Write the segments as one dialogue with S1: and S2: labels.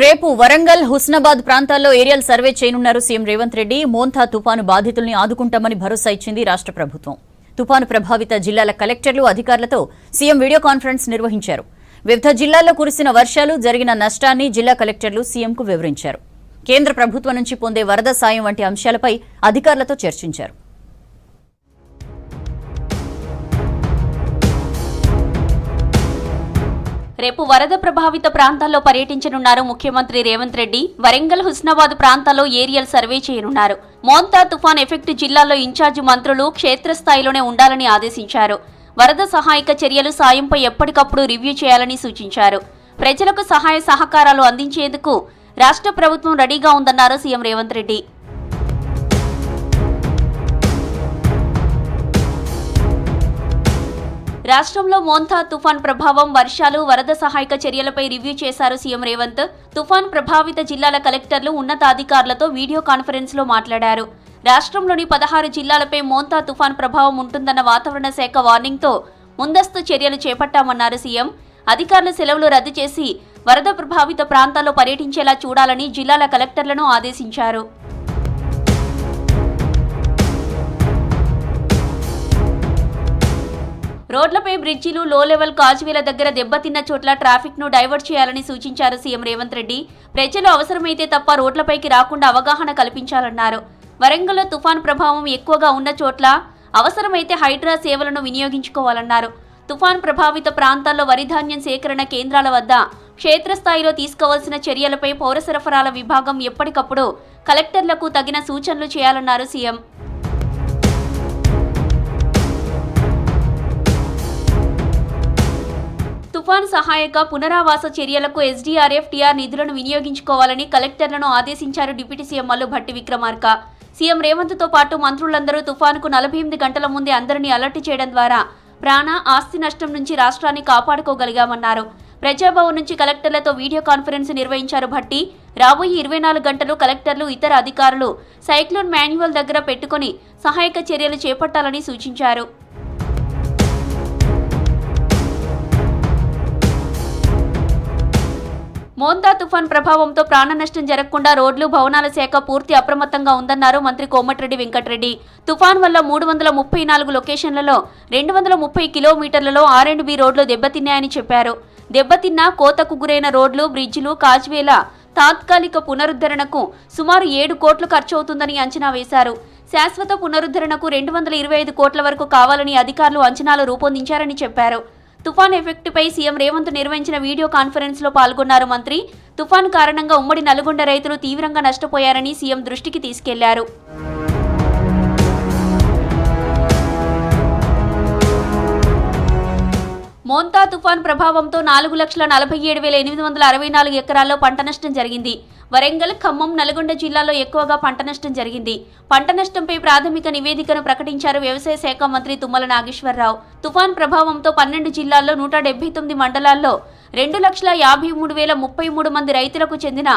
S1: రేపు వరంగల్ హుస్నాబాద్ ప్రాంతాల్లో aerial survey చేయనున్నారు సీఎం రేవంత్ రెడ్డి. మోంతా తుపాను బాధితుల్ని ఆదుకుంటామని భరోసా ఇచ్చింది రాష్ట్ర ప్రభుత్వం. తుపాను ప్రభావిత జిల్లాల కలెక్టర్లు అధికారులతో సీఎం వీడియో కాన్ఫరెన్స్ నిర్వహించారు. వివిధ జిల్లాల్లో కురిసిన వర్షాలు, జరిగిన నష్టాన్ని జిల్లా కలెక్టర్లు సీఎంకు వివరించారు. కేంద్ర ప్రభుత్వం నుంచి పొందే వరద సాయం వంటి అంశాలపై అధికారులతో చర్చించారు.
S2: రేపు వరద ప్రభావిత ప్రాంతాల్లో పర్యటించనున్నారు ముఖ్యమంత్రి రేవంత్ రెడ్డి. వరంగల్, హుస్నాబాద్ ప్రాంతాల్లో ఏరియల్ సర్వే చేయనున్నారు. మోంతా తుఫాన్ ఎఫెక్ట్ జిల్లాల్లో ఇన్ఛార్జి మంత్రులు క్షేత్రస్థాయిలోనే ఉండాలని ఆదేశించారు. వరద సహాయక చర్యలు, సాయంపై ఎప్పటికప్పుడు రివ్యూ చేయాలని సూచించారు. ప్రజలకు సహాయ సహకారాలు అందించేందుకు రాష్ట్ర ప్రభుత్వం రెడీగా ఉందన్నారు సీఎం రేవంత్ రెడ్డి. రాష్ట్రంలో మోంతా తుఫాన్ ప్రభావం, వర్షాలు, వరద సహాయక చర్యలపై రివ్యూ చేశారు సీఎం రేవంత్. తుఫాన్ ప్రభావిత జిల్లాల కలెక్టర్లు, ఉన్నతాధికారులతో వీడియో కాన్ఫరెన్స్ లో మాట్లాడారు. రాష్ట్రంలోని 16 జిల్లాలపై మోంతా తుఫాన్ ప్రభావం ఉంటుందన్న వాతావరణ శాఖ వార్నింగ్తో ముందస్తు చర్యలు చేపట్టామన్నారు సీఎం. అధికారులు సెలవులు రద్దు చేసి వరద ప్రభావిత ప్రాంతాల్లో పర్యటించేలా చూడాలని జిల్లాల కలెక్టర్లను ఆదేశించారు. రోడ్లపై బ్రిడ్జిలు, లో లెవెల్ కాజ్వేల దగ్గర దెబ్బతిన్న చోట్ల ట్రాఫిక్ ను డైవర్ట్ చేయాలని సూచించారు సీఎం రేవంత్ రెడ్డి. ప్రజలు అవసరమైతే తప్ప రోడ్లపైకి రాకుండా అవగాహన కల్పించాలన్నారు. వరంగల్లో తుఫాన్ ప్రభావం ఎక్కువగా ఉన్న చోట్ల అవసరమైతే హైడ్రా సేవలను వినియోగించుకోవాలన్నారు. తుఫాన్ ప్రభావిత ప్రాంతాల్లో వరిధాన్యం సేకరణ కేంద్రాల వద్ద క్షేత్రస్థాయిలో తీసుకోవాల్సిన చర్యలపై పౌర సరఫరాల విభాగం ఎప్పటికప్పుడు కలెక్టర్లకు తగిన సూచనలు చేయాలన్నారు సీఎం. తుఫాన్ సహాయక పునరావాస చర్యలకు ఎస్డీఆర్ఎఫ్, టీఆర్ నిధులను వినియోగించుకోవాలని కలెక్టర్లను ఆదేశించారు deputy CM Mallu Bhatti Vikramarka. CM Revanth తో పాటు మంత్రులందరూ తుఫానుకు 48 గంటల ముందే అందరినీ అలర్ట్ చేయడం ద్వారా ప్రాణ, ఆస్తి నష్టం నుంచి రాష్ట్రాన్ని కాపాడుకోగలిగామన్నారు. ప్రజాభవన్ నుంచి కలెక్టర్లతో వీడియో కాన్ఫరెన్స్ నిర్వహించారు భట్టి. రాబోయే 24 గంటలు కలెక్టర్లు, ఇతర అధికారులు సైక్లోన్ మాన్యువల్ దగ్గర పెట్టుకుని సహాయక చర్యలు చేపట్టాలని సూచించారు. మోంతా తుఫాన్ ప్రభావంతో ప్రాణ నష్టం జరగకుండా రోడ్లు, భవనాల శాఖ పూర్తి అప్రమత్తంగా ఉందన్నారు మంత్రి కోమటిరెడ్డి వెంకటరెడ్డి. తుఫాన్ వల్ల 334 లొకేషన్లలో 230 కిలోమీటర్లలో R&B రోడ్లు దెబ్బతిన్నాయని చెప్పారు. దెబ్బతిన్న, కోతకు గురైన రోడ్లు, బ్రిడ్జిలు, కాజ్వేల తాత్కాలిక పునరుద్ధరణకు సుమారు 7 కోట్లు ఖర్చవుతుందని అంచనా వేశారు. శాశ్వత పునరుద్ధరణకు 225 కోట్ల వరకు కావాలని అధికారులు అంచనాలు రూపొందించారని చెప్పారు. తుఫాన్ ఎఫెక్ట్పై సీఎం రేవంత్ నిర్వహించిన వీడియో కాన్ఫరెన్స్ లో పాల్గొన్నారు మంత్రి. తుఫాన్ కారణంగా ఉమ్మడి నల్గొండ రైతులు తీవ్రంగా నష్టపోయారని సీఎం దృష్టికి తీసుకెళ్లారు. మోంతా తుఫాన్ ప్రభావంతో 4,47,864 ఎకరాల్లో పంట నష్టం జరిగింది. వరంగల్, ఖమ్మం, నల్గొండ జిల్లాల్లో ఎక్కువగా పంట నష్టం జరిగింది. పంట నష్టంపై ప్రాథమిక నివేదికను ప్రకటించారు వ్యవసాయ శాఖ మంత్రి తుమ్మల నాగేశ్వరరావు. తుఫాన్ ప్రభావంతో 12 జిల్లాల్లో 179 మండలాల్లో 2,53,033 మంది రైతులకు చెందిన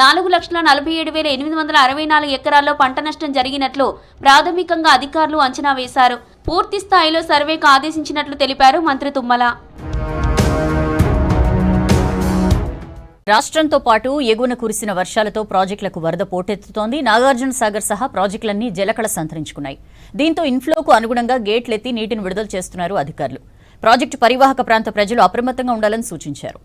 S2: 4,47,864 ఎకరాల్లో పంట నష్టం జరిగినట్లు ప్రాథమికంగా అధికారులు అంచనా వేశారు. పూర్తి స్థాయిలో సర్వేకు ఆదేశించినట్లు తెలిపారు మంత్రి తుమ్మల.
S1: రాష్ట్రంతో పాటు ఎగువన కురిసిన వర్షాలతో ప్రాజెక్టులకు వరద పోటెత్తుతోంది. నాగార్జున సాగర్ సహా ప్రాజెక్టులన్నీ జలకళ సంతరించుకున్నాయి. దీంతో ఇన్ఫ్లోకు అనుగుణంగా గేట్లెత్తి నీటిని విడుదల చేస్తున్నారు అధికారులు. ప్రాజెక్టు పరివాహక ప్రాంత ప్రజలు అప్రమత్తంగా ఉండాలని సూచించారు.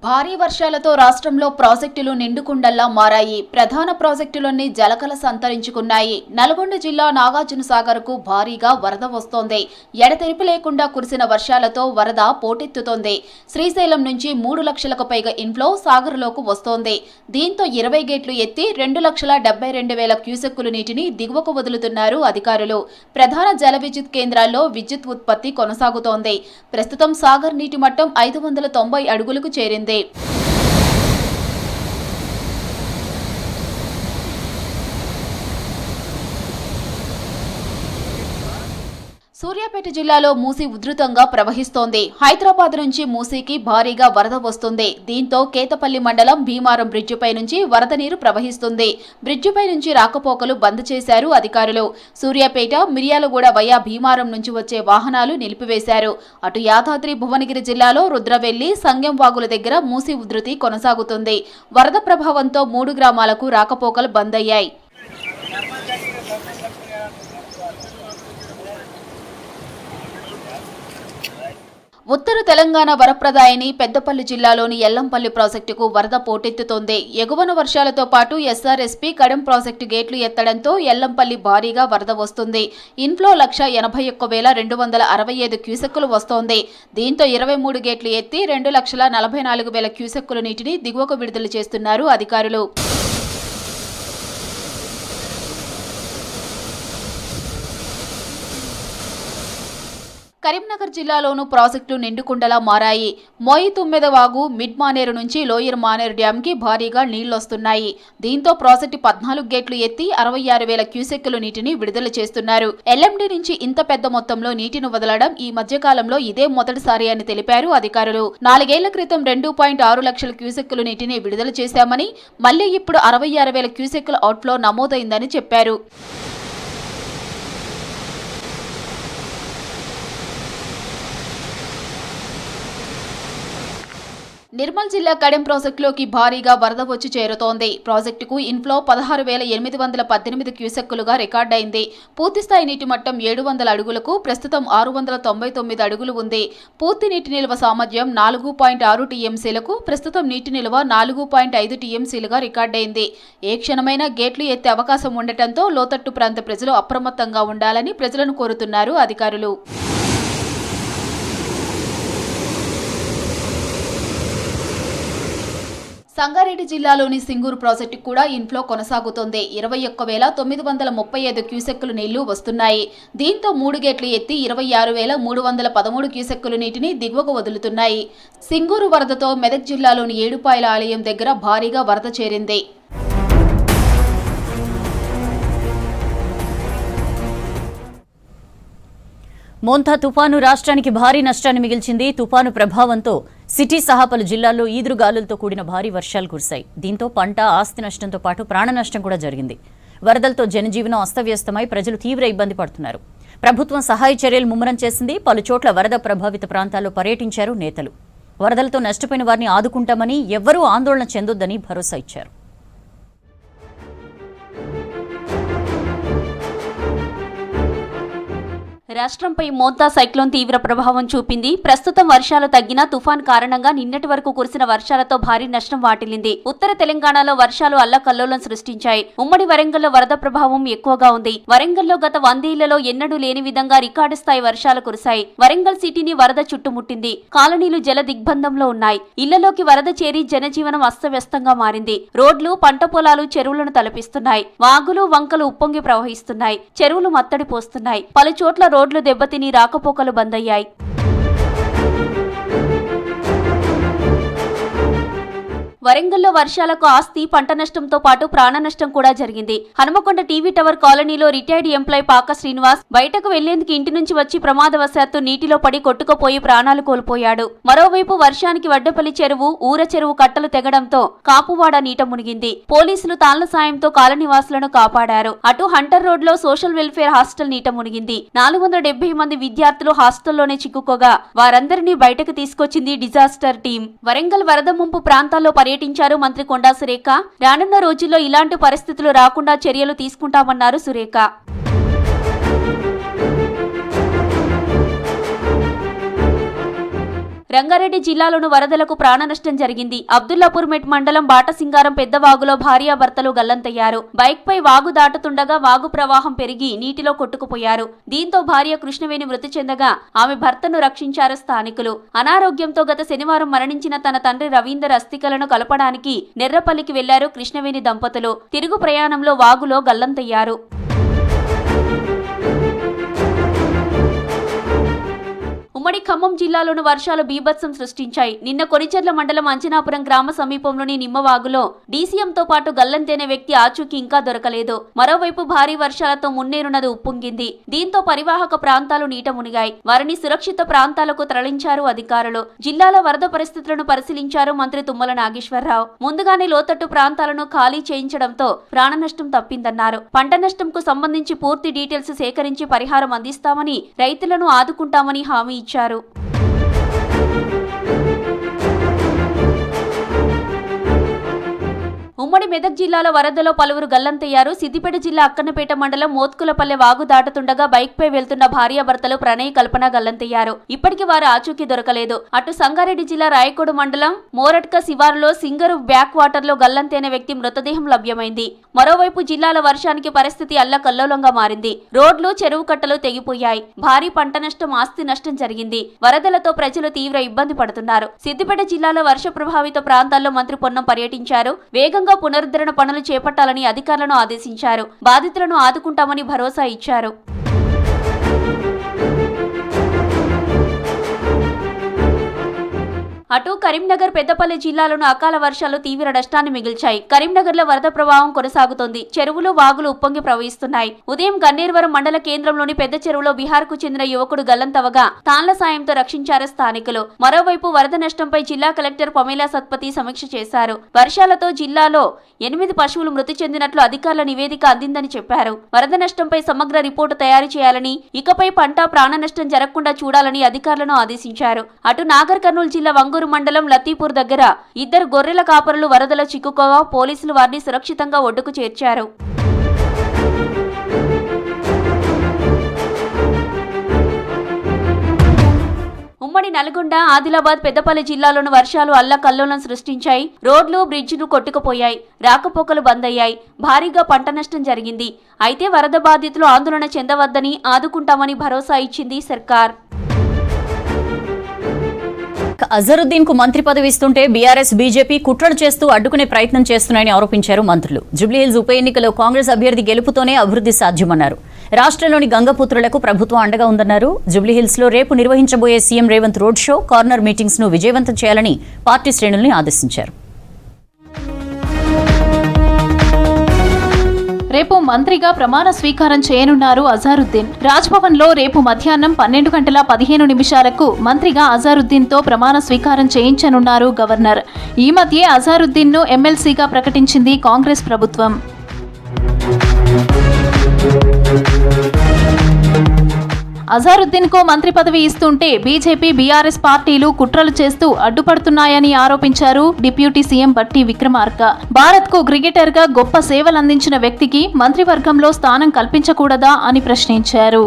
S3: భారీ వర్షాలతో రాష్ట్రంలో ప్రాజెక్టులు నిండుకుండల్లా మారాయి. ప్రధాన ప్రాజెక్టులన్నీ జలకళ సంతరించుకున్నాయి. నల్గొండ జిల్లా నాగార్జున సాగర్ కు భారీగా వరద వస్తోంది. ఎడతెరిపి లేకుండా కురిసిన వర్షాలతో వరద పోటెత్తుతోంది. శ్రీశైలం నుంచి 3 లక్షలకు పైగా ఇన్ఫ్లో సాగర్లోకి వస్తోంది. దీంతో 20 గేట్లు ఎత్తి 2,72,000 క్యూసెక్కుల నీటిని దిగువకు వదులుతున్నారు అధికారులు. ప్రధాన జల విద్యుత్ కేంద్రాల్లో విద్యుత్ ఉత్పత్తి కొనసాగుతోంది. ప్రస్తుతం సాగర్ నీటి మట్టం 590 అడుగులకు చేరింది. సూర్యాపేట జిల్లాలో మూసీ ఉధృతంగా ప్రవహిస్తోంది. హైదరాబాద్ నుంచి మూసీకి భారీగా వరద వస్తుంది. దీంతో కేతపల్లి మండలం భీమారం బ్రిడ్జిపై నుంచి వరద నీరు ప్రవహిస్తుంది. బ్రిడ్జిపై నుంచి రాకపోకలు బంద్ చేశారు అధికారులు. సూర్యాపేట, మిర్యాలగూడ వయా భీమారం నుంచి వచ్చే వాహనాలు నిలిపివేశారు. అటు యాదాద్రి భువనగిరి జిల్లాలో రుద్రవెల్లి, సంగెం వాగుల దగ్గర మూసీ ఉధృతి కొనసాగుతుంది. వరద ప్రభావంతో 3 గ్రామాలకు రాకపోకలు బంద్ అయ్యాయి. ఉత్తర తెలంగాణ వరప్రదాయని పెద్దపల్లి జిల్లాలోని ఎల్లంపల్లి ప్రాజెక్టుకు వరద పోటెత్తుతోంది. ఎగువన వర్షాలతో పాటు ఎస్ఆర్ఎస్పీ కడెం ప్రాజెక్టు గేట్లు ఎత్తడంతో ఎల్లంపల్లి భారీగా వరద వస్తుంది. ఇన్ఫ్లో 1,81,265 క్యూసెక్కులు వస్తోంది. దీంతో 23 గేట్లు ఎత్తి 2,44,000 క్యూసెక్కుల నీటిని దిగువకు విడుదల చేస్తున్నారు అధికారులు. కరీంనగర్ జిల్లాలోనూ ప్రాజెక్టులు నిండుకుండలా మారాయి. మోయి తుమ్మెద వాగు మిడ్ మానేరు నుంచి లోయర్ మానేరు డ్యాంకి భారీగా నీళ్లొస్తున్నాయి. దీంతో ప్రాజెక్టు 14 గేట్లు ఎత్తి 66,000 క్యూసెక్కుల నీటిని విడుదల చేస్తున్నారు. ఎల్ఎండి నుంచి ఇంత పెద్ద మొత్తంలో నీటిని వదలడం ఈ మధ్యకాలంలో ఇదే మొదటిసారి అని తెలిపారు అధికారులు. 4 ఏళ్ల క్రితం 2.6 లక్షల క్యూసెక్కుల నీటిని విడుదల చేశామని, మళ్లీ ఇప్పుడు 66,000 క్యూసెక్కుల అవుట్ఫ్లో నమోదైందని చెప్పారు. నిర్మల్ జిల్లా కడెం ప్రాజెక్టులోకి భారీగా వరద వచ్చి చేరుతోంది. ప్రాజెక్టుకు ఇన్ఫ్లో 16,818 క్యూసెక్కులుగా రికార్డైంది. పూర్తిస్థాయి నీటి మట్టం 700 అడుగులకు ప్రస్తుతం 699 అడుగులు ఉంది. పూర్తి నీటి నిల్వ సామర్థ్యం 4.6 టీఎంసీలకు ప్రస్తుతం నీటి నిల్వ 4.5 టీఎంసీలుగా రికార్డైంది. ఏ క్షణమైనా గేట్లు ఎత్తే అవకాశం ఉండటంతో లోతట్టు ప్రాంత ప్రజలు అప్రమత్తంగా ఉండాలని ప్రజలను కోరుతున్నారు అధికారులు. సంగారెడ్డి జిల్లాలోని సింగూరు ప్రాజెక్టు కూడా ఇన్ఫ్లో కొనసాగుతోంది. 21,935 క్యూసెక్కులు నీళ్లు వస్తున్నాయి. దీంతో 3 గేట్లు ఎత్తి 26,313 క్యూసెక్కుల నీటిని దిగువకు వదులుతున్నాయి. సింగూరు వరదతో మెదక్ జిల్లాలోని ఏడుపాయల ఆలయం దగ్గర భారీగా వరద చేరింది.
S1: మోంతా తుపాను రాష్ట్రానికి భారీ నష్టాన్ని మిగిల్చింది. తుపాను ప్రభావంతో సిటీ సహా పలు జిల్లాల్లో ఈదురుగాలులతో కూడిన భారీ వర్షాలు కురిశాయి. దీంతో పంట, ఆస్తి నష్టంతో పాటు ప్రాణ నష్టం కూడా జరిగింది. వరదలతో జనజీవనం అస్తవ్యస్తమై ప్రజలు తీవ్ర ఇబ్బంది పడుతున్నారు. ప్రభుత్వం సహాయ చర్యలు ముమ్మరం చేసింది. పలు చోట్ల వరద ప్రభావిత ప్రాంతాల్లో పర్యటించారు నేతలు. వరదలతో నష్టపోయిన వారిని ఆదుకుంటామని, ఎవ్వరూ ఆందోళన చెందొద్దని భరోసా ఇచ్చారు.
S2: రాష్ట్రంపై మోంతా సైక్లోన్ తీవ్ర ప్రభావం చూపింది. ప్రస్తుతం వర్షాలు తగ్గినా తుఫాన్ కారణంగా నిన్నటి వరకు కురిసిన వర్షాలతో భారీ నష్టం వాటిల్లింది. ఉత్తర తెలంగాణలో వర్షాలు అల్లకల్లోలం సృష్టించాయి. ఉమ్మడి వరంగల్లో వరద ప్రభావం ఎక్కువగా ఉంది. వరంగల్లో గత 100 ఏళ్లలో ఎన్నడూ లేని విధంగా రికార్డు స్థాయి వర్షాలు కురిశాయి. వరంగల్ సిటీని వరద చుట్టుముట్టింది. కాలనీలు జల దిగ్బంధంలో ఉన్నాయి. ఇళ్లలోకి వరద చేరి జనజీవనం అస్తవ్యస్తంగా మారింది. రోడ్లు, పంట పొలాలు, చెరువులను తలపిస్తున్నాయి. వాగులు, వంకలు ఉప్పొంగి ప్రవహిస్తున్నాయి. చెరువులు మత్తడి పోస్తున్నాయి. పలు చోట్ల రోడ్లు దెబ్బతిని రాకపోకలు బంద్ అయ్యాయి. వరంగల్లో వర్షాలకు ఆస్తి, పంట నష్టంతో పాటు ప్రాణ నష్టం కూడా జరిగింది. హనుమకొండ టీవీ టవర్ కాలనీలో రిటైర్డ్ ఎంప్లాయ్ పాక శ్రీనివాస్ బయటకు వెళ్లేందుకు ఇంటి నుంచి వచ్చి ప్రమాదవశాత్తు నీటిలో పడి కొట్టుకుపోయి ప్రాణాలు కోల్పోయాడు. మరోవైపు వర్షానికి వడ్డపల్లి చెరువు, ఊర చెరువు కట్టలు తెగడంతో కాపువాడ నీట మునిగింది. పోలీసులు తాళ్ల సాయంతో కాలనీవాసులను కాపాడారు. అటు హంటర్ రోడ్ లో సోషల్ వెల్ఫేర్ హాస్టల్ నీట మునిగింది. 470 మంది విద్యార్థులు హాస్టల్లోనే చిక్కుకోగా వారందరినీ బయటకు తీసుకొచ్చింది డిజాస్టర్ టీం. వరంగల్ వరద ముంపు ప్రాంతాల్లో పర్యటించారు మంత్రి కొండా సురేఖ. రానున్న రోజుల్లో ఇలాంటి పరిస్థితులు రాకుండా చర్యలు తీసుకుంటామన్నారు సురేఖ. రంగారెడ్డి జిల్లాలోని వరదలకు ప్రాణ నష్టం జరిగింది. అబ్దుల్లాపూర్ మెట్ మండలం బాటసింగారం పెద్దవాగులో భార్యాభర్తలు గల్లంతయ్యారు. బైక్ పై వాగు దాటుతుండగా వాగు ప్రవాహం పెరిగి నీటిలో కొట్టుకుపోయారు. దీంతో భార్య కృష్ణవేణి మృతి చెందగా ఆమె భర్తను రక్షించారు స్థానికులు. అనారోగ్యంతో గత శనివారం మరణించిన తన తండ్రి రవీందర్ అస్థికలను కలపడానికి నెర్రపల్లికి వెళ్లారు కృష్ణవేణి దంపతులు. తిరుగు ప్రయాణంలో వాగులో గల్లంతయ్యారు. ఉమ్మడి ఖమ్మం జిల్లాలోని వర్షాలు బీభత్సం సృష్టించాయి. నిన్న కొనిచెర్ల మండలం అంజనాపురం గ్రామ సమీపంలోని నిమ్మవాగులో డీసీఎంతో పాటు గల్లంతైన వ్యక్తి ఆచూకీ ఇంకా దొరకలేదు. మరోవైపు భారీ వర్షాలతో మున్నేరు నది ఉప్పొంగింది. దీంతో పరివాహక ప్రాంతాలు నీట మునిగాయి. వారిని సురక్షిత ప్రాంతాలకు తరలించారు అధికారులు. జిల్లాల వరద పరిస్థితులను పరిశీలించారు మంత్రి తుమ్మల నాగేశ్వరరావు. ముందుగానే లోతట్టు ప్రాంతాలను ఖాళీ చేయించడంతో ప్రాణ నష్టం తప్పిందన్నారు. పంట నష్టంకు సంబంధించి పూర్తి డీటెయిల్స్ సేకరించి పరిహారం అందిస్తామని, రైతులను ఆదుకుంటామని హామీ ఇచ్చారు. ఉమ్మడి మెదక్ జిల్లాలో వరదలో పలువురు గల్లంతయ్యారు. సిద్దిపేట జిల్లా అక్కన్నపేట మండలం మోత్కులపల్లె వాగు దాటుతుండగా బైక్ పై వెళ్తున్న భార్యాభర్తలు ప్రణయ్, కల్పన గల్లంతయ్యారు. ఇప్పటికీ వారి ఆచూకీ దొరకలేదు. అటు సంగారెడ్డి జిల్లా రాయకోడు మండలం మోరట్క శివారులో సింగరు బ్యాక్ వాటర్ లో గల్లంతైన వ్యక్తి మృతదేహం లభ్యమైంది. మరోవైపు జిల్లాల వర్షానికి పరిస్థితి అల్లకల్లోలంగా మారింది. రోడ్లు, చెరువు కట్టలు తెగిపోయాయి. భారీ పంట నష్టం, ఆస్తి నష్టం జరిగింది. వరదలతో ప్రజలు తీవ్ర ఇబ్బంది పడుతున్నారు. సిద్దిపేట జిల్లాలో వర్ష ప్రభావిత ప్రాంతాల్లో మంత్రి పొన్నం పర్యటించారు. వేగంగా పునరుద్ధరణ పనులు చేపట్టాలని అధికారులను ఆదేశించారు. బాధితులను ఆదుకుంటామని భరోసా ఇచ్చారు. అటు కరీంనగర్, పెద్దపల్లి జిల్లాలోని అకాల వర్షాలు తీవ్ర నష్టాన్ని మిగిల్చాయి. కరీంనగర్ లో వరద ప్రవాహం కొనసాగుతోంది. చెరువులు, వాగులు ఉప్పొంగి ప్రవహిస్తున్నాయి. ఉదయం గన్నేరువరం మండల కేంద్రంలోని పెద్ద చెరువులో బీహార్ కు చెందిన యువకుడు గల్లంతవగా తాళ్ల సాయంతో రక్షించారు స్థానికులు. మరోవైపు వరద నష్టంపై జిల్లా కలెక్టర్ పమేలా సత్పతి సమీక్ష చేశారు. వర్షాలతో జిల్లాలో 8 పశువులు మృతి చెందినట్లు అధికారుల నివేదిక అందిందని చెప్పారు. వరద నష్టంపై సమగ్ర రిపోర్టు తయారు చేయాలని, ఇకపై పంట, ప్రాణ నష్టం జరగకుండా చూడాలని అధికారులను ఆదేశించారు. అటు నాగర్ కర్నూలు జిల్లా వంగూరు మండలం లతీపూర్ దగ్గర 2 గొర్రెల కాపరులు వరదలో చిక్కుకోగా పోలీసులు వారిని సురక్షితంగా ఒడ్డుకు చేర్చారు. ఉమ్మడి నల్గొండ, ఆదిలాబాద్, పెద్దపల్లి జిల్లాలోని వర్షాలు అల్లకల్లోలం సృష్టించాయి. రోడ్లు, బ్రిడ్జిలు కొట్టుకుపోయాయి. రాకపోకలు బంద్ అయ్యాయి. భారీగా పంట నష్టం జరిగింది. అయితే వరద బాధితులు ఆందోళన చెందవద్దని, ఆదుకుంటామని భరోసా ఇచ్చింది సర్కార్.
S1: అజరుద్దీన్ కు మంత్రి పదవి ఇస్తుంటే బీఆర్ఎస్, బీజేపీ కుట్రలు చేస్తూ అడ్డుకునే ప్రయత్నం చేస్తున్నాయని ఆరోపించారు మంత్రులు. జూబ్లీహిల్స్ ఉప ఎన్నికలో కాంగ్రెస్ అభ్యర్థి గెలుపుతోనే అభివృద్ధి సాధ్యమన్నారు. రాష్ట్రంలోని గంగపుత్రులకు ప్రభుత్వం అండగా ఉందన్నారు. జూబ్లీహిల్స్ లో రేపు నిర్వహించబోయే CM Revanth road show, corner meetings ను విజయవంతం చేయాలని పార్టీ శ్రేణుల్ని ఆదేశించారు.
S3: రేపు మంత్రిగా ప్రమాణ స్వీకారం చేయనున్నారు అజారుద్దీన్. రాజ్భవన్ లో రేపు మధ్యాహ్నం 12:15 మంత్రిగా అజారుద్దీన్ తో ప్రమాణ స్వీకారం చేయించనున్నారు గవర్నర్. ఈ మధ్యే అజారుద్దీన్ ను ఎమ్మెల్సీగా ప్రకటించింది కాంగ్రెస్ ప్రభుత్వం. అజారుద్దీన్ కు మంత్రి పదవి ఇస్తుంటే బీజేపీ, బీఆర్ఎస్ పార్టీలు కుట్రలు చేస్తూ అడ్డుపడుతున్నాయని ఆరోపించారు డిప్యూటీ సీఎం బట్టి విక్రమార్క. భారత్ కు క్రికెటర్ గా గొప్ప సేవలందించిన వ్యక్తికి మంత్రివర్గంలో స్థానం కల్పించకూడదా అని ప్రశ్నించారు.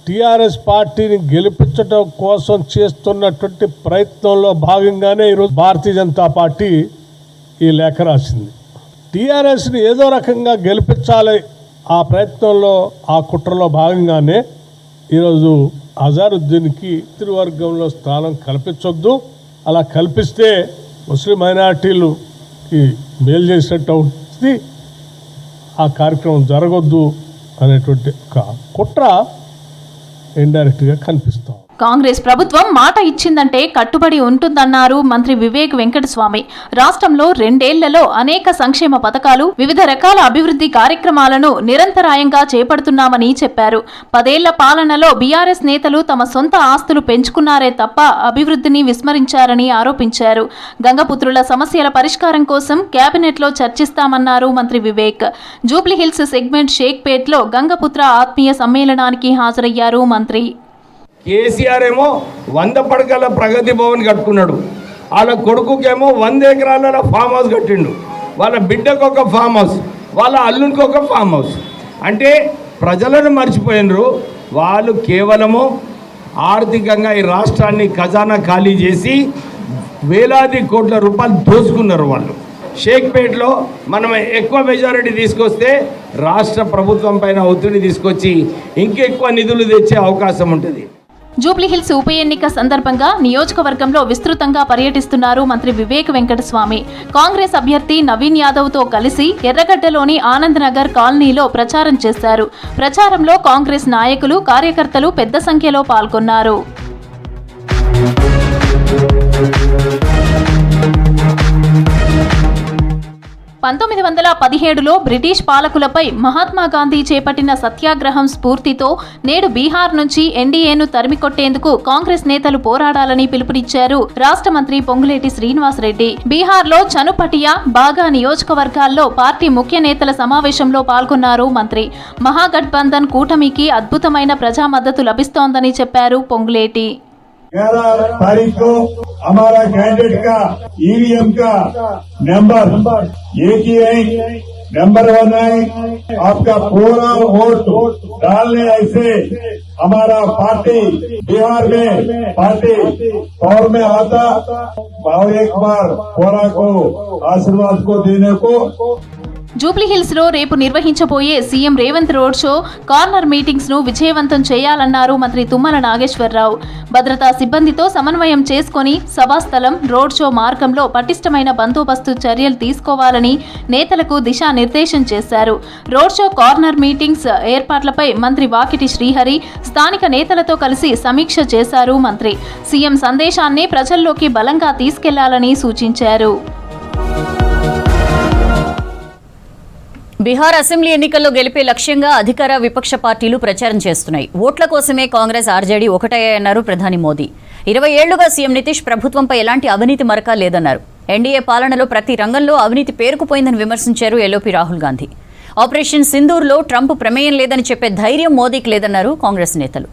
S4: టీఆర్ఎస్ పార్టీని గెలిపించడం కోసం చేస్తున్నటువంటి ప్రయత్నంలో భాగంగానే ఈరోజు భారతీయ జనతా పార్టీ ఈ లేఖ రాసింది. టీఆర్ఎస్ని ఏదో రకంగా గెలిపించాలి, ఆ ప్రయత్నంలో, ఆ కుట్రలో భాగంగానే ఈరోజు అజారుద్దీన్కి మంత్రివర్గంలో స్థానం కల్పించొద్దు, అలా కల్పిస్తే ముస్లిం మైనార్టీలుకి మేలు చేసినట్టు అవుతుంది, ఆ కార్యక్రమం జరగొద్దు అనేటువంటి ఒక కుట్ర ఇండైరెక్ట్గా కనిపిస్తాం.
S3: కాంగ్రెస్ ప్రభుత్వం మాట ఇచ్చిందంటే కట్టుబడి ఉంటుందన్నారు మంత్రి వివేక్ వెంకటస్వామి. రాష్ట్రంలో 2 ఏళ్లలో అనేక సంక్షేమ పథకాలు, వివిధ రకాల అభివృద్ధి కార్యక్రమాలను నిరంతరాయంగా చేపడుతున్నామని చెప్పారు. 10 ఏళ్ల పాలనలో బీఆర్ఎస్ నేతలు తమ సొంత ఆస్తులు పెంచుకున్నారే తప్ప అభివృద్ధిని విస్మరించారని ఆరోపించారు. గంగపుత్రుల సమస్యల పరిష్కారం కోసం కేబినెట్లో చర్చిస్తామన్నారు మంత్రి వివేక్. జూబ్లీహిల్స్ సెగ్మెంట్ షేక్పేట్లో గంగపుత్ర ఆత్మీయ సమ్మేళనానికి హాజరయ్యారు మంత్రి.
S5: కేసీఆర్ ఏమో 100 పడకల ప్రగతి భవన్ కట్టుకున్నాడు. వాళ్ళ కొడుకుకేమో 100 ఎకరాల ఫామ్ హౌస్ కట్టిండు. వాళ్ళ బిడ్డకు ఒక ఫామ్ హౌస్, వాళ్ళ అల్లునికి ఒక ఫామ్ హౌస్. అంటే ప్రజలను మర్చిపోయినరు. వాళ్ళు కేవలము ఆర్థికంగా ఈ రాష్ట్రాన్ని ఖజానా ఖాళీ చేసి వేలాది కోట్ల రూపాయలు దోచుకున్నారు వాళ్ళు. షేక్పేట్లో మనం ఎక్కువ మెజారిటీ తీసుకొస్తే రాష్ట్ర ప్రభుత్వం పైన ఒత్తిడి తీసుకొచ్చి ఇంకెక్కువ నిధులు తెచ్చే అవకాశం ఉంటుంది.
S3: జూబ్లీహిల్స్ ఉప ఎన్నిక సందర్భంగా నియోజకవర్గంలో విస్తృతంగా పర్యటిస్తున్నారు మంత్రి వివేక్ వెంకటస్వామి. కాంగ్రెస్ అభ్యర్థి నవీన్ యాదవ్ తో కలిసి ఎర్రగడ్డలోని ఆనంద్ నగర్ కాలనీలో ప్రచారం చేశారు. ప్రచారంలో కాంగ్రెస్ నాయకులు, కార్యకర్తలు పెద్ద సంఖ్యలో పాల్గొన్నారు. లో బ్రిటిష్ పాలకులపై మహాత్మా గాంధీ చేపట్టిన సత్యాగ్రహం స్ఫూర్తితో నేడు బీహార్ నుంచి ఎన్డీఏను తరిమికొట్టేందుకు కాంగ్రెస్ నేతలు పోరాడాలని పిలుపునిచ్చారు రాష్ట్ర మంత్రి పొంగులేటి శ్రీనివాసరెడ్డి. బీహార్లో చనుపటియా, బాగా నియోజకవర్గాల్లో పార్టీ ముఖ్య నేతల సమావేశంలో పాల్గొన్నారు మంత్రి. మహాగఠబంధన్ కూటమికి అద్భుతమైన ప్రజా మద్దతు లభిస్తోందని చెప్పారు పొంగులేటి.
S6: 11 तारीख को हमारा कैंडिडेट का ईवीएम का नंबर एक ही है, नंबर 1 है. आपका पूरा वोट डालने ऐसे हमारा पार्टी बिहार में पार्टी पावर में आता और एक बार पूरा को आशीर्वाद को देने को.
S3: జూబ్లీహిల్స్ లో రేపు నిర్వహించబోయే CM Revanth road show, corner meetings ను విజయవంతం చేయాలన్నారు మంత్రి తుమ్మల నాగేశ్వరరావు. భద్రతా సిబ్బందితో సమన్వయం చేసుకుని సభాస్థలం, రోడ్ షో మార్గంలో పటిష్టమైన బందోబస్తు చర్యలు తీసుకోవాలని నేతలకు దిశానిర్దేశం చేశారు. రోడ్ షో, కార్నర్ మీటింగ్స్ ఏర్పాట్లపై మంత్రి వాకిటి శ్రీహరి స్థానిక నేతలతో కలిసి సమీక్ష చేశారు మంత్రి. సీఎం సందేశాన్ని ప్రజల్లోకి బలంగా తీసుకెళ్లాలని సూచించారు.
S1: బీహార్ అసెంబ్లీ ఎన్నికల్లో గెలిపే లక్ష్యంగా అధికార విపక్ష పార్టీలు ప్రచారం చేస్తున్నాయి. ఓట్ల కోసమే కాంగ్రెస్, ఆర్జేడీ ఒకటయ్యాయన్నారు ప్రధాని మోదీ. 20 ఏళ్లుగా సీఎం నితీష్ ప్రభుత్వంపై ఎలాంటి అవినీతి మరక లేదన్నారు. ఎన్డీఏ పాలనలో ప్రతి రంగంలో అవినీతి పేరుకుపోయిందని విమర్శించారు ఎల్ఓపీ రాహుల్ గాంధీ. ఆపరేషన్ సింధూర్లో ట్రంప్ ప్రమేయం లేదని చెప్పే ధైర్యం మోదీకి లేదన్నారు కాంగ్రెస్ నేతలు.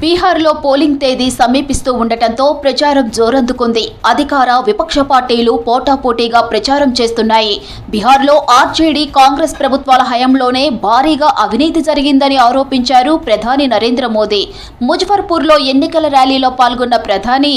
S3: బీహార్లో పోలింగ్ తేదీ సమీపిస్తూ ఉండటంతో ప్రచారం జోరందుకుంది. అధికార విపక్ష పార్టీలు పోటాపోటీగా ప్రచారం చేస్తున్నాయి. బీహార్లో ఆర్జేడీ, కాంగ్రెస్ ప్రభుత్వాల హయాంలోనే భారీగా అవినీతి జరిగిందని ఆరోపించారు ప్రధాని నరేంద్ర మోదీ. ముజఫర్పూర్లో ఎన్నికల ర్యాలీలో పాల్గొన్న ప్రధాని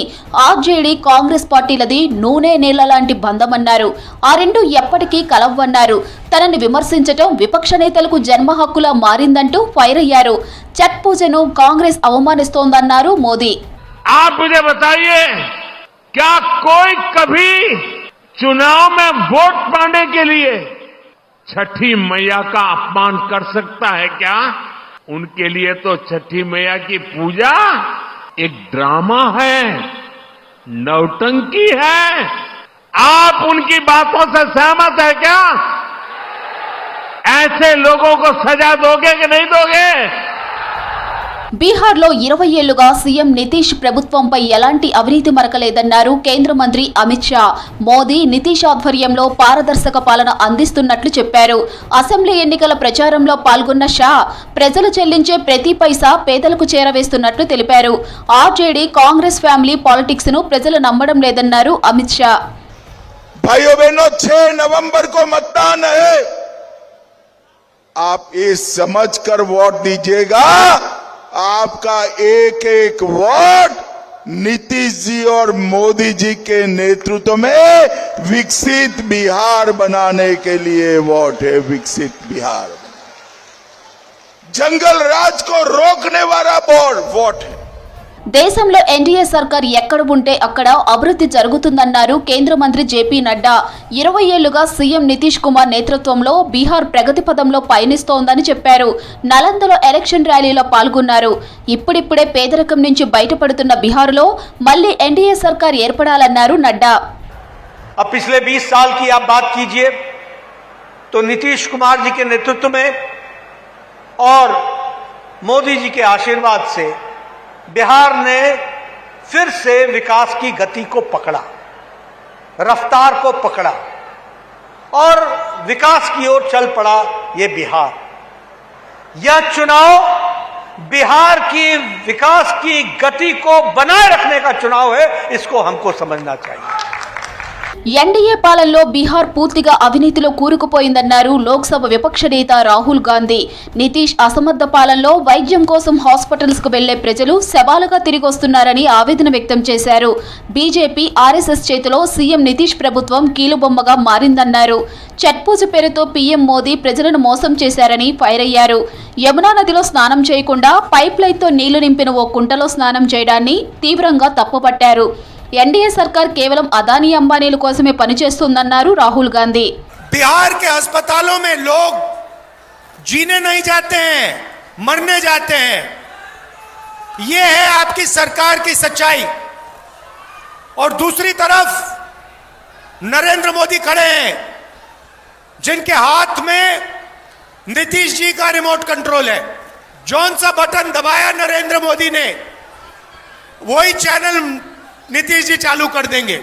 S3: ఆర్జేడీ, కాంగ్రెస్ పార్టీలది నూనె నీళ్ల లాంటి బంధమన్నారు. ఆ రెండు ఎప్పటికీ కలవన్నారు. తనని విమర్శించటం విపక్ష నేతలకు జన్మ హక్కులా మారిందంటూ ఫైర్ అయ్యారు. छठ पूजनु कांग्रेस अवमानिस्तोंदन्नारू मोदी.
S5: आप मुझे बताइए, क्या कोई कभी चुनाव में वोट पाने के लिए छठी मैया का अपमान कर सकता है क्या? उनके लिए तो छठी मैया की पूजा एक ड्रामा है, नौटंकी है. आप उनकी बातों से सहमत है क्या? ऐसे लोगों को सजा दोगे कि नहीं दोगे?
S3: బీహార్లో 20 ఏళ్లుగా సీఎం నితీష్ ప్రభుత్వంపై ఎలాంటి అవినీతి మరకలేదన్నారు కేంద్ర మంత్రి అమిత్ షా. మోదీ, నితీష్ ఆధ్వర్యంలో పారదర్శక పాలన అందిస్తున్నట్లు చెప్పారు. అసెంబ్లీ ఎన్నికల ప్రచారంలో పాల్గొన్న షా ప్రజలు చెల్లించే ప్రతి పైసా పేదలకు చేరవేస్తున్నట్లు తెలిపారు. ఆర్జేడీ, కాంగ్రెస్ ఫ్యామిలీ పాలిటిక్స్ ను ప్రజలు నమ్మడం లేదన్నారు అమిత్ షా.
S7: भाइयों बहनों, 6 नवंबर को मतदान है. आप ये समझकर वोट दीजिएगा, आपका एक एक वोट नीतीश जी और मोदी जी के नेतृत्व में विकसित बिहार बनाने के लिए वोट है. विकसित बिहार, जंगल राज को रोकने वाला वोट है.
S3: దేశంలో ఎన్డీఏ సర్కార్ ఎక్కడ ఉంటే అక్కడ అభివృద్ధి జరుగుతుందన్నారు కేంద్ర మంత్రి జేపీ నడ్డా. 20 ఏళ్లుగా సీఎం నితీష్ కుమార్ నేతృత్వంలో బీహార్ ప్రగతి పథంలో పయనిస్తోందని చెప్పారు. నలందలో ఎలక్షన్ ర్యాలీలో పాల్గొన్నారు. ఇప్పుడిప్పుడే పేదరికం నుంచి బయటపడుతున్న బీహార్లో మళ్లీ ఎన్డీఏ సర్కార్ ఏర్పడాలన్నారు నడ్డా.
S8: अब पिछले 20 साल की आप बात कीजिए तो नीतीश कुमार जी के नेतृत्व में और मोदी जी के आशीर्वाद से बिहार ने फिर से विकास की गति को पकड़ा, रफ्तार को पकड़ा और विकास की ओर चल पड़ा. ये बिहार, यह चुनाव बिहार की विकास की गति को बनाए रखने का चुनाव है. इसको हमको समझना चाहिए.
S3: ఎన్డీఏ పాలనలో బీహార్ పూర్తిగా అవినీతిలో కూరుకుపోయిందన్నారు లోక్సభ విపక్ష నేత రాహుల్ గాంధీ. నితీష్ అసమర్థ పాలనలో వైద్యం కోసం హాస్పిటల్స్ కు వెళ్లే ప్రజలు శవాలుగా తిరిగి వస్తున్నారని ఆవేదన వ్యక్తం చేశారు. బీజేపీ, ఆర్ఎస్ఎస్ చేతిలో సీఎం నితీష్ ప్రభుత్వం కీలుబొమ్మగా మారిందన్నారు. ఛట్ పూజ పేరుతో పీఎం మోదీ ప్రజలను మోసం చేశారని ఫైర్ అయ్యారు. యమునా నదిలో స్నానం చేయకుండా పైప్ లైన్తో నీళ్లు నింపిన ఓ కుంటలో స్నానం చేయడాన్ని తీవ్రంగా తప్పుపట్టారు. ఎన్డీఏ सरकार केवल अदानी अंबानी कोसमे पनिचेस्तुंदन्नारू राहुल गांधी.
S9: बिहार के अस्पतालों में लोग जीने नहीं जाते हैं, मरने जाते हैं। ये है आपकी सरकार की सच्चाई। और दूसरी तरफ नरेंद्र मोदी खड़े हैं, जिनके हाथ में नीतीश जी का रिमोट कंट्रोल है। जौन सा बटन दबाया नरेंद्र मोदी ने, वही चैनल नीतीश जी चालू कर देंगे।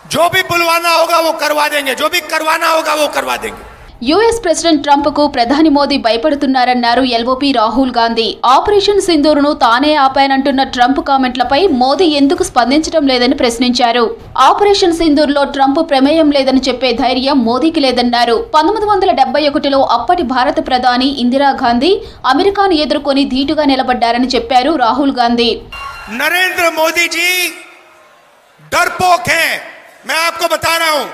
S9: जो भी बुलवाना होगा वो करवा देंगे, जो भी करवाना होगा वो करवा देंगे।
S3: యుఎస్ ప్రెసిడెంట్ ట్రంప్ కు ప్రధాని మోదీ భయపడుతున్నారన్నారు ఎల్ఓపి రాహుల్ గాంధీ. ఆపరేషన్ సింధూర్ను తానే ఆపానంటున్న ట్రంప్ కామెంట్లపై మోదీ ఎందుకు స్పందించడం లేదని ప్రశ్నించారు. ఆపరేషన్ సింధూర్లో ట్రంప్ ప్రమేయం లేదని చెప్పే ధైర్యం మోదీకి లేదన్నారు. 1971లో అప్పటి భారత ప్రధాని ఇందిరాగాంధీ అమెరికాను ఎదుర్కొని ధీటుగా నిలబడ్డారని చెప్పారు రాహుల్ గాంధీ.
S9: नरेंद्र मोदी जी डरपोक हैं, मैं आपको बता रहा हूं।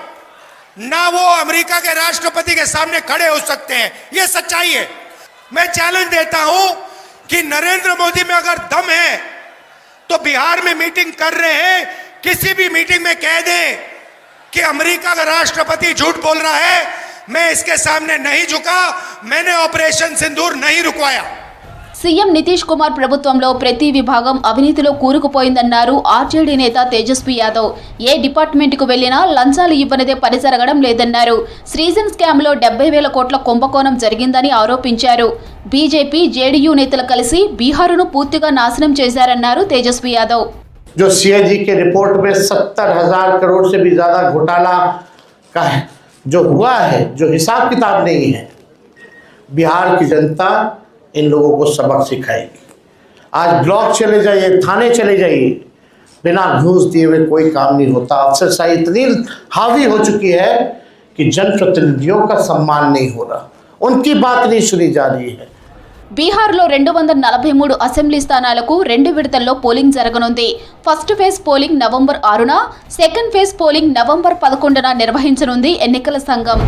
S9: ना वो अमेरिका के राष्ट्रपति के सामने खड़े हो सकते हैं, ये सच्चाई है। मैं चैलेंज देता हूं कि नरेंद्र मोदी में अगर दम है तो बिहार में मीटिंग कर रहे हैं, किसी भी मीटिंग में कह दें कि अमेरिका का राष्ट्रपति झूठ बोल रहा है, मैं इसके सामने नहीं झुका, मैंने ऑपरेशन सिंदूर नहीं रुकवाया।
S3: సీఎం నితీష్ కుమార్ ప్రభుత్వంలో ప్రతి విభాగం అవినీతిలో కూరుకుపోయిందన్నారు ఆర్జేడీ నేత తేజస్వి యాదవ్. ఏ డిపార్ట్మెంట్కు వెళ్లినా లంచాలు ఇవ్వనిదే పని జరగడం లేదన్నారు. శ్రీజన్ స్కామ్లో 70,000 కోట్ల కుంభకోణం జరిగిందని ఆరోపించారు. బీజేపీ జేడీయూ నేతలు కలిసి బీహారును పూర్తిగా నాశనం చేశారన్నారు తేజస్వి యాదవ్.
S10: जो सीएजी के रिपोर्ट में 70,000 करोड़ से भी ज़्यादा घोटाला का जो हुआ है, जो हिसाब किताब नहीं है, बिहार की जनता इन लोगों को सबक सिखाएगी। आज ब्लॉक चले जाइए, थाने चले जाइए, बिना घूस दिए हुए कोई काम नहीं होता। अफसरशाही इतनी हावी हो चुकी है कि जनप्रतिनिधियों का सम्मान नहीं हो रहा, उनकी बात नहीं सुनी जा रही है।
S3: బీహార్లో 243 అసెంబ్లీ స్థానాలకు 2 విడతల్లో పోలింగ్ జరగనుంది. ఫస్ట్ ఫేజ్ పోలింగ్ నవంబర్ 6న, సెకండ్ ఫేజ్ పోలింగ్ నవంబర్ 11న నిర్వహించనుంది ఎన్నికల సంఘం.